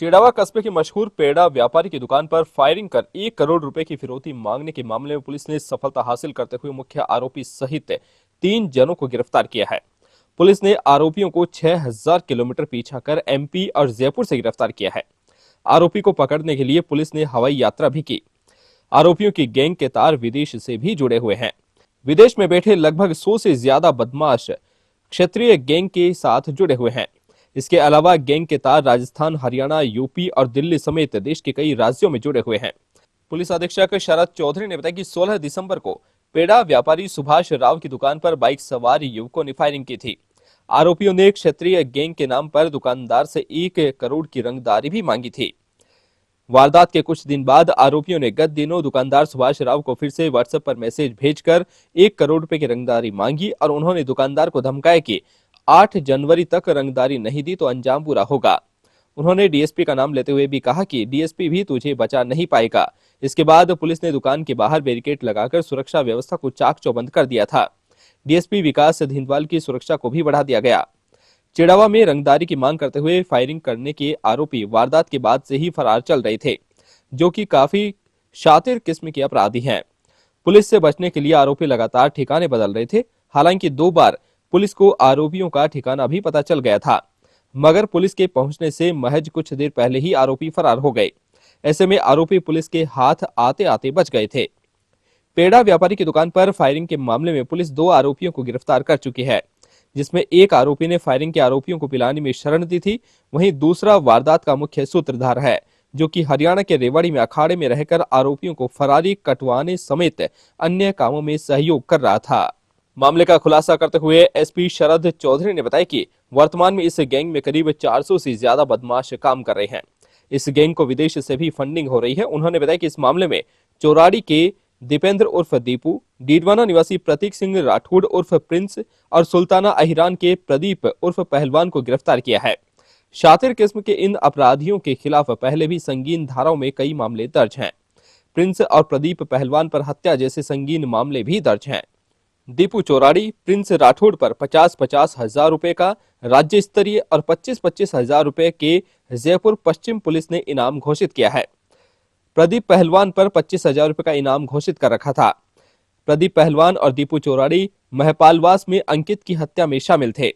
चिड़ावा कस्बे के मशहूर पेड़ा व्यापारी की दुकान पर फायरिंग कर 1 करोड़ रुपए की फिरौती मांगने के मामले में पुलिस ने सफलता हासिल करते हुए मुख्य आरोपी सहित 3 जनों को गिरफ्तार किया है। पुलिस ने आरोपियों को 6000 किलोमीटर पीछा कर एमपी और जयपुर से गिरफ्तार किया है। आरोपी को पकड़ने के लिए पुलिस ने हवाई यात्रा भी की। आरोपियों की गैंग के तार विदेश से भी जुड़े हुए हैं। विदेश में बैठे लगभग 100 से ज्यादा बदमाश क्षेत्रीय गैंग के साथ जुड़े हुए हैं। इसके अलावा गैंग के तार राजस्थान, हरियाणा, यूपी और दिल्ली समेत देश के कई राज्यों में जुड़े हुए हैं। पुलिस अधीक्षक शरद चौधरी ने बताया कि 16 दिसंबर को पेड़ा व्यापारी सुभाष राव की दुकान पर बाइक सवार युवकों ने फायरिंग की थी। आरोपियों ने क्षेत्रीय गैंग के नाम पर दुकानदार से 1 करोड़ की रंगदारी भी मांगी थी। वारदात के कुछ दिन बाद आरोपियों ने गत दिनों दुकानदार सुभाष राव को फिर से व्हाट्सएप पर मैसेज भेजकर 1 करोड़ रुपए की रंगदारी मांगी और उन्होंने दुकानदार को धमकाया कि 8 जनवरी तक रंगदारी नहीं दी तो अंजाम बुरा होगा। उन्होंने डीएसपी का नाम लेते हुए भी कहा कि डीएसपी भी तुझे बचा नहीं पाएगा। इसके बाद पुलिस ने दुकान के बाहर बैरिकेड लगाकर सुरक्षा व्यवस्था को चाक चौबंद कर दिया था। डीएसपी विकास धिंदवाल की सुरक्षा को भी बढ़ा दिया गया। चिड़ावा में रंगदारी की मांग करते हुए फायरिंग करने के आरोपी वारदात के बाद से ही फरार चल रहे थे, जो कि काफी शातिर किस्म के अपराधी हैं। पुलिस से बचने के लिए आरोपी लगातार ठिकाने बदल रहे थे। हालांकि 2 बार पुलिस को आरोपियों का ठिकाना भी पता चल गया था, मगर पुलिस के पहुंचने से महज कुछ देर पहले ही आरोपी फरार हो गए। ऐसे में आरोपी पुलिस के हाथ आते आते बच गए थे। पेड़ा व्यापारी की दुकान पर फायरिंग के मामले में पुलिस 2 आरोपियों को गिरफ्तार कर चुकी है, जिसमें एक आरोपी ने फायरिंग के आरोपियों को पिलाने में शरण दी थी। वहीं दूसरा वारदात का मुख्य सूत्रधार है, जो कि हरियाणा के रेवाड़ी में अखाड़े में रहकर आरोपियों को फरारी कटवाने समेत अन्य कामों में सहयोग कर रहा था। मामले का खुलासा करते हुए एसपी शरद चौधरी ने बताया कि वर्तमान में इस गैंग में करीब 400 से ज्यादा बदमाश काम कर रहे हैं। इस गैंग को विदेश से भी फंडिंग हो रही है। उन्होंने बताया कि इस मामले में चौराड़ी के दीपेंद्र उर्फ दीपू, डीडवाना निवासी प्रतीक सिंह राठौड़ उर्फ प्रिंस और सुल्ताना अहिरान के प्रदीप उर्फ पहलवान को गिरफ्तार किया है। शातिर किस्म के इन अपराधियों के खिलाफ पहले भी संगीन धाराओं में कई मामले दर्ज हैं। प्रिंस और प्रदीप पहलवान पर हत्या जैसे संगीन मामले भी दर्ज हैं। दीपू चौराड़ी, प्रिंस राठौड़ पर 50-50 हजार रुपए का राज्य स्तरीय और 25-25 हजार रुपए के जयपुर पश्चिम पुलिस ने इनाम घोषित किया है। प्रदीप पहलवान पर 25,000 रुपए का इनाम घोषित कर रखा था। प्रदीप पहलवान और दीपू चौराड़ी महपालवास में अंकित की हत्या में शामिल थे।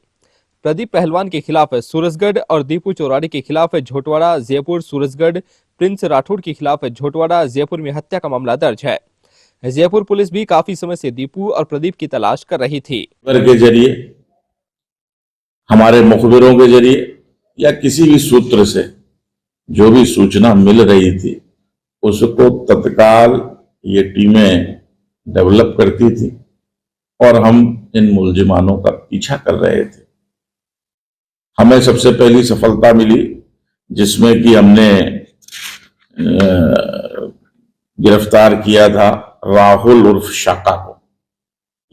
प्रदीप पहलवान के खिलाफ सूरजगढ़ और दीपू चौराड़ी के खिलाफ झोटवाड़ा, जयपुर, सूरजगढ़, प्रिंस राठौड़ के खिलाफ झोटवाड़ा, जयपुर में हत्या का मामला दर्ज है। जयपुर पुलिस भी काफी समय से दीपू और प्रदीप की तलाश कर रही थी। के जरिए, हमारे मुखबिरों के जरिए या किसी भी सूत्र से जो भी सूचना मिल रही थी, उसको तत्काल ये टीमें डेवलप करती थी और हम इन मुलजिमानों का पीछा कर रहे थे। हमें सबसे पहली सफलता मिली, जिसमें कि हमने गिरफ्तार किया था राहुल उर्फ शाका को।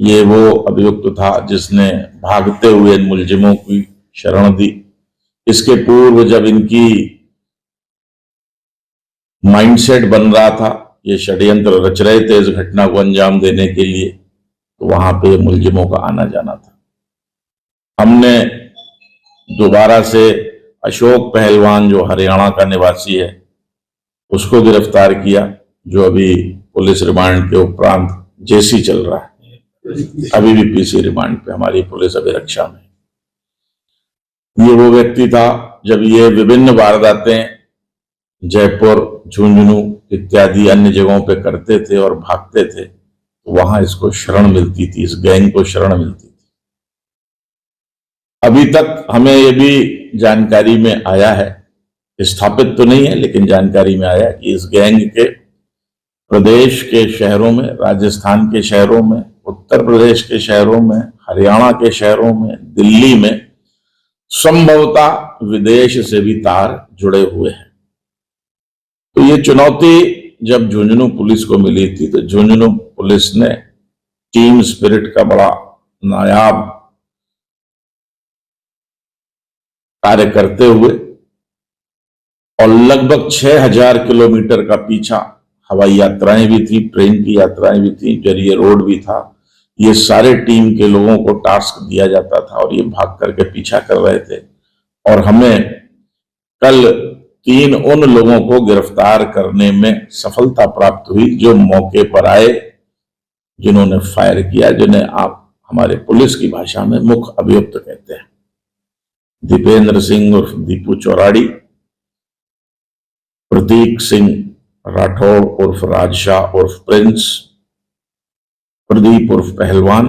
ये वो अभियुक्त था जिसने भागते हुए इन मुलजिमों की शरण दी। इसके पूर्व जब इनकी माइंडसेट बन रहा था, ये षड्यंत्र रच रहे थे इस घटना को अंजाम देने के लिए, तो वहां पे मुलजिमों का आना जाना था। हमने दोबारा से अशोक पहलवान, जो हरियाणा का निवासी है, उसको गिरफ्तार किया, जो अभी पुलिस रिमांड के उपरांत जेसी चल रहा है। अभी भी पीसी रिमांड पे हमारी पुलिस अभिरक्षा में। ये वो व्यक्ति था जब ये विभिन्न वारदातें जयपुर, झुंझुनू इत्यादि अन्य जगहों पे करते थे और भागते थे, तो वहां इसको शरण मिलती थी, इस गैंग को शरण मिलती थी। अभी तक हमें ये भी जानकारी में आया है, स्थापित तो नहीं है लेकिन जानकारी में आया कि इस गैंग के प्रदेश के शहरों में, राजस्थान के शहरों में, उत्तर प्रदेश के शहरों में, हरियाणा के शहरों में, दिल्ली में, संभवतः विदेश से भी तार जुड़े हुए हैं। तो ये चुनौती जब झुंझुनू पुलिस को मिली थी, तो झुंझुनू पुलिस ने टीम स्पिरिट का बड़ा नायाब कार्य करते हुए और लगभग 6000 किलोमीटर का पीछा, हवाई यात्राएं भी थी, ट्रेन की यात्राएं भी थी, जरिए रोड भी था। ये सारे टीम के लोगों को टास्क दिया जाता था और ये भाग करके पीछा कर रहे थे। और हमें कल तीन उन लोगों को गिरफ्तार करने में सफलता प्राप्त हुई जो मौके पर आए, जिन्होंने फायर किया, जिन्हें आप हमारे पुलिस की भाषा में मुख्य अभियुक्त कहते हैं। दीपेंद्र सिंह उर्फ दीपू चौराड़ी, प्रतीक सिंह राठौड़ उर्फ राजशाह उर्फ प्रिंस, प्रदीप उर्फ पहलवान,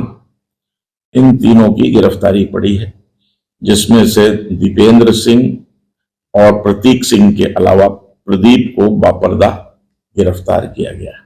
इन तीनों की गिरफ्तारी पड़ी है, जिसमें से दीपेंद्र सिंह और प्रतीक सिंह के अलावा प्रदीप को बापर्दा गिरफ्तार किया गया है।